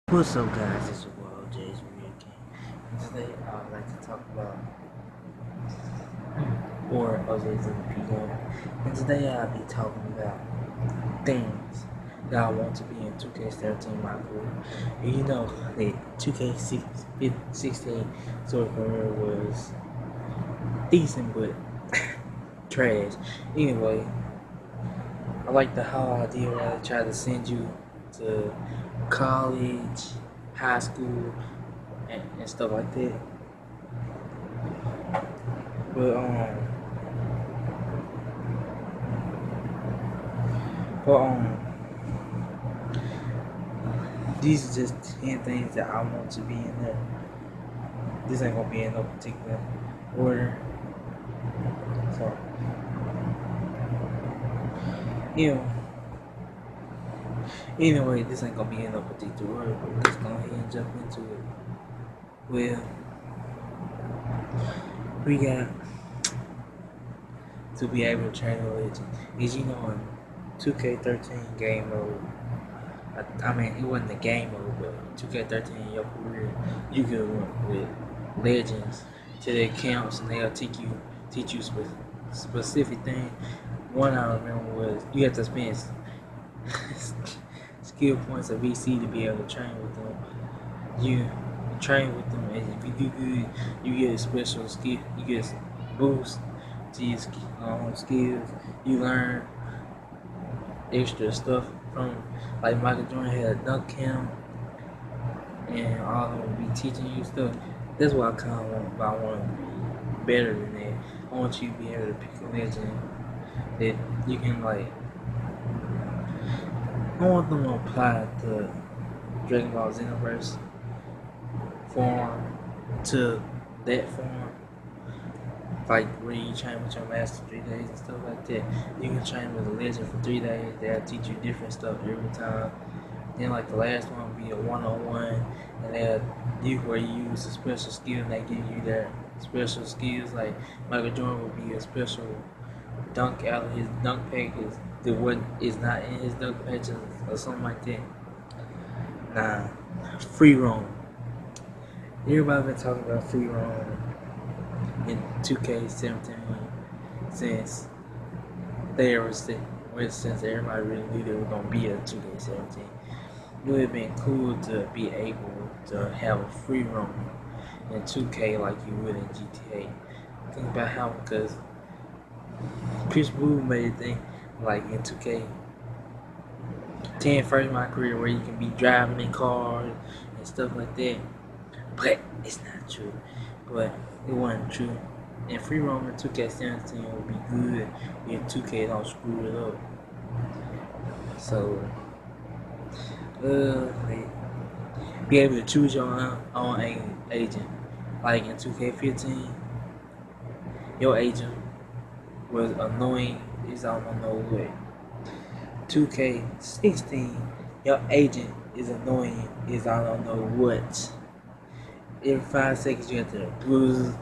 What's up, guys? It's your boy OJ's Review King. And today I would like to talk about or OJ's MVP game. And today I'll be talking about things that I want to be in 2K17 my career. And you know that 2K16 sort of career was decent but trash. Anyway, I like the whole idea where they try to send you to college, high school, and stuff like that. But but these are just 10 things that I want to be in there. This ain't gonna be in no particular order. So you know, anyway, this ain't gonna be in no particular order, but let's go ahead and jump into it. Well, we got to be able to train a legend. As you know, in 2K13 game mode, I mean, it wasn't a game mode, but 2K13 in your career, you could run with legends to their camps, and they'll teach you specific thing. One I remember was you have to spend skill points of VC to be able to train with them. You train with them, and if you do good, you get a special skill. You get boost to your skills. You learn extra stuff from, like Michael Jordan had a dunk camp, and all of them will be teaching you stuff. That's what I kind of want, but I want to be better than that. I want you to be able to pick a legend that you can like. I want them to apply the Dragon Ball Xenoverse form to that form. Like where you train with your master 3 days and stuff like that. You can train with a legend for 3 days. They'll teach you different stuff every time. Then like the last one will be a one-on-one, and they'll where you use a special skill, and they give you their special skills. Like Michael Jordan would be a special dunk out of his dunk pack the what is not in his dunk patches or something like that. Nah, free roam. Everybody been talking about free roam in 2K17 since since everybody really knew there was gonna be a 2K17. It would have been cool to be able to have a free roam in 2K like you would in GTA. Think about how, because Chris Wu made a thing like in 2K 10 first in my career where you can be driving in cars and stuff like that. But it's not true. But it wasn't true. And free roam in 2K17 would be good if 2K don't screw it up. So be able to choose your own agent. Like in 2K15, your agent was annoying as I don't know what. 2K16, your agent is annoying as I don't know what. Every 5 seconds you have to buzz.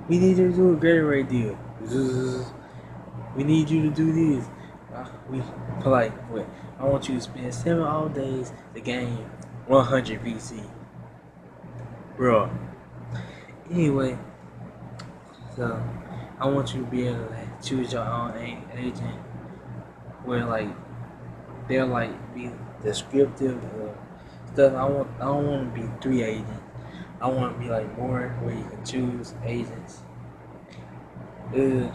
We need you to do a Gatorade deal. Buzz. We need you to do this. We polite, but I want you to spend 7 all days to gain 100 VC. Bro. Anyway, so I want you to be able to choose your own agent where like they'll like be descriptive of stuff. I don't want to be 3 agents. I want to be like more where you can choose agents. Where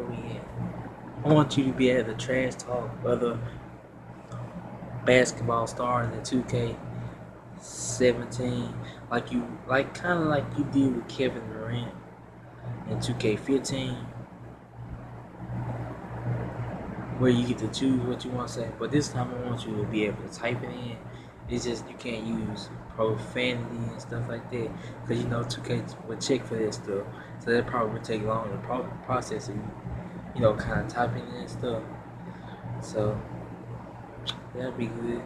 we at? I want you to be able to trash talk other basketball stars in 2K17, kind of like you did with Kevin Durant in 2K15, where you get to choose what you want to say. But this time I want you to be able to type it in. It's just you can't use profanity and stuff like that, because you know 2K would check for that stuff, so that probably would take longer to process it. You know, kind of typing in and stuff. So that'd be good.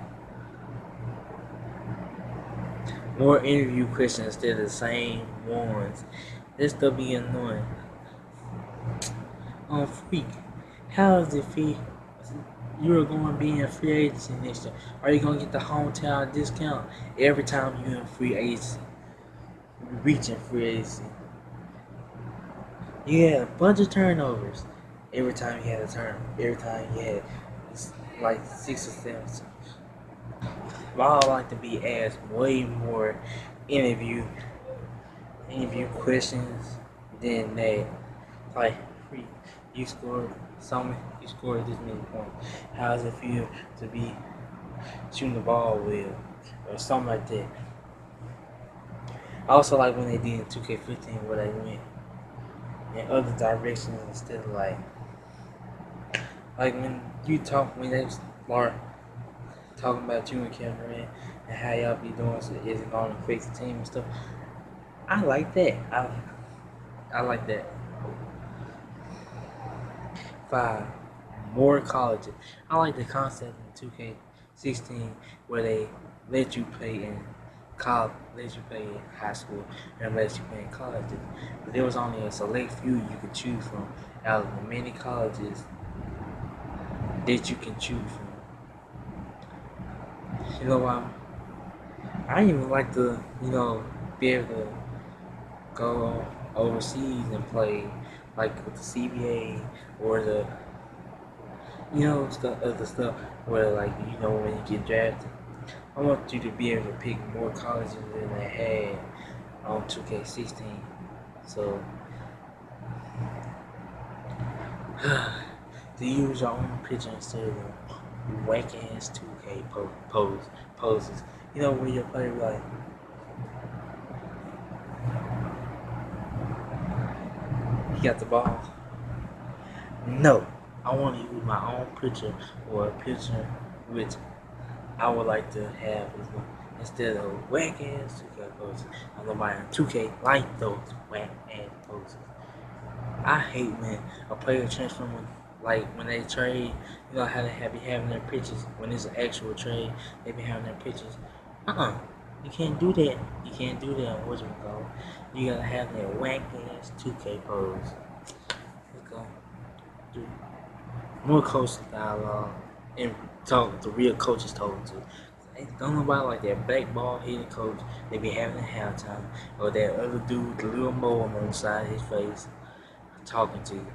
More interview questions instead of the same ones. This stuff be annoying. Freak, how does it feel? You are going to be in free agency next year. Are you going to get the hometown discount every time you're in free agency? Reaching free agency. You had a bunch of turnovers every time you had a turn. Every time you had like 6 or 7. But I would like to be asked way more interview interview questions than that. Like, you scored something, you scored this many points. How does it feel to be shooting the ball well, or something like that? I also like when they did in 2K15 where they went in other directions instead of like when they start talking about you and Cameron and how y'all be doing so is it going to affect the team and stuff. I like that. I like that. 5. More colleges. I like the concept in 2K16 where they let you play in college, let you play in high school, and let you play in colleges. But there was only a select few you could choose from out of the many colleges that you can choose from. You know why? I even like to, be able to go overseas and play, like with the CBA or the, other stuff where, like, when you get drafted. I want you to be able to pick more colleges than they had on 2K16. So, to use your own picture instead of whack ass 2K poses. Where your player be like, he got the ball. No, I want to use my own picture or a picture which I would like to have instead of whack ass 2K poses. I know my 2K like those whack ass poses. I hate when a player transfer when they trade, how they be having their pictures when it's an actual trade, they be having their pictures. You can't do that. You can't do that on Wizard Go. You gotta have that whack ass 2K pose. Let's go. Dude. More coach dialogue and talk the real coaches talking to. Don't nobody like that black ball headed coach they be having at halftime, or that other dude with the little mole on the side of his face talking to you.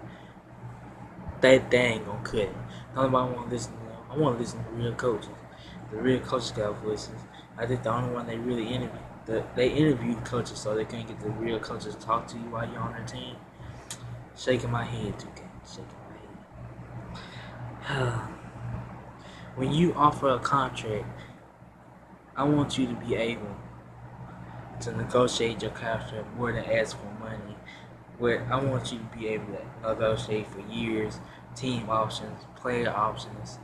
They ain't gonna cut it. Nobody want to listen to them. I want to listen to real coaches. The real coaches got voices. I think the only one they really interview. They interview the coaches so they can't get the real coaches to talk to you while you're on their team. Shaking my head, 2K. Shaking my head. When you offer a contract, I want you to be able to negotiate your contract more than ask for money. Where I want you to be able to negotiate for years, team options, player options,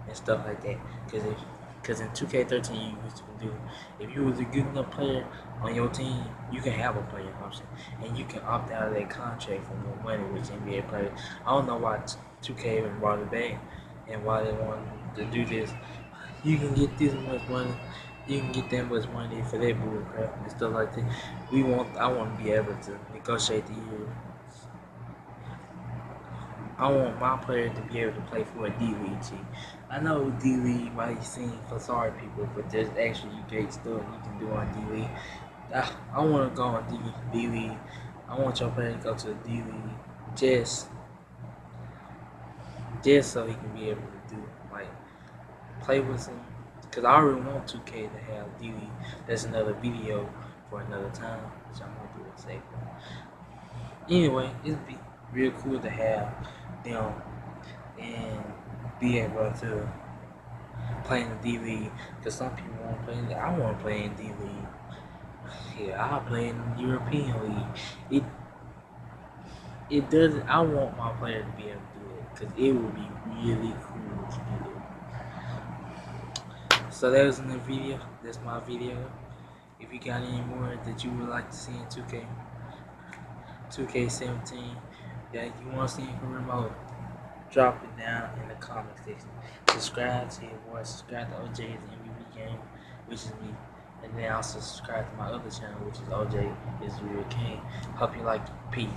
and stuff like that. Because in 2K13 you used to do, if you was a good enough player on your team, you can have a player option, and you can opt out of that contract for more money with NBA players. I don't know why 2K even brought it back and why they wanted to do this. You can get this much money, you can get that much money for that bull crap and stuff like that. I want to be able to negotiate the year. I want my player to be able to play for a D-League team. I know D-League might seem for sorry people, but there's actually great stuff you can do on D-League. I want to go on D-League. I want your player to go to the D-League just so he can be able to do, like, play with some. Because I already want 2K to have D-League. That's another video for another time, which I'm going to do in a second. Anyway, it'd be real cool to have them and be able to play in the D-League. Because some people want to play I want to play in D-League. Yeah, I'll play in the European League. It doesn't. I want my player to be able to do it because it would be really cool to do it. So that was in the video. That's my video. If you got any more that you would like to see in 2K17, that you want to see in remote, drop it down in the comment section. Subscribe to your boy. Subscribe to OJ's MVP game, which is me. And then also subscribe to my other channel, which is OJ is the Real King. Hope you like it. Peace.